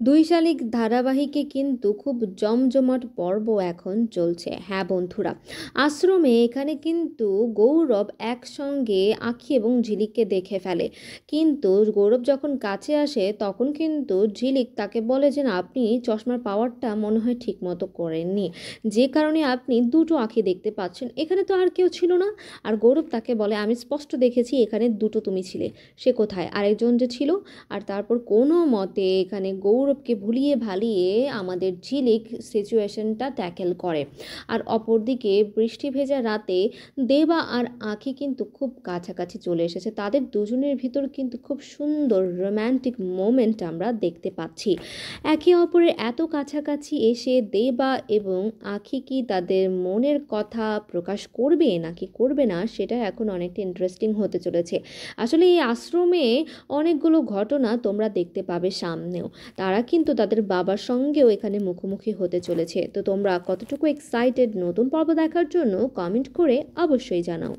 দুই শালিক ধারাবাহিকে কিন্তু খুব জমজমাট পর্ব এখন চলছে। হ্যাঁ বন্ধুরা, আশ্রমে এখানে কিন্তু গৌরব একসঙ্গে আঁখি এবং ঝিলিককে দেখে ফেলে। কিন্তু গৌরব যখন কাছে আসে তখন কিন্তু ঝিলিক তাকে বলে যে না, আপনি চশমার পাওয়ারটা মনে হয় ঠিক মতো করেননি, যে কারণে আপনি দুটো আঁখি দেখতে পাচ্ছেন, এখানে তো আর কেউ ছিল না। আর গৌরব তাকে বলে আমি স্পষ্ট দেখেছি এখানে দুটো তুমি ছিলে, সে কোথায় আরেকজন যে ছিল। আর তারপর কোনো মতে এখানে গৌরবকে ভুলিয়ে ভালিয়ে আমাদের ঝিলিক সিচুয়েশনটা ট্যাকেল করে। আর অপরদিকে বৃষ্টি ভেজা রাতে দেবা আর আঁখি কিন্তু খুব কাছাকাছি চলে এসেছে, তাদের দুজনের ভিতর কিন্তু খুব সুন্দর রোম্যান্টিক মোমেন্ট আমরা দেখতে পাচ্ছি। একে অপরের এত কাছাকাছি এসে দেবা এবং আঁখি কি তাদের মনের কথা প্রকাশ করবে নাকি করবে না, সেটা এখন অনেকটা ইন্টারেস্টিং হতে চলেছে। আসলে এই আশ্রমে অনেকগুলো ঘটনা তোমরা দেখতে পাবে সামনেও। তারা কিন্তু তাদের বাবার সঙ্গেও এখানে মুখোমুখি হতে চলেছে। তো তোমরা কতটুকু এক্সাইটেড নতুন পর্ব দেখার জন্য কমেন্ট করে অবশ্যই জানাও।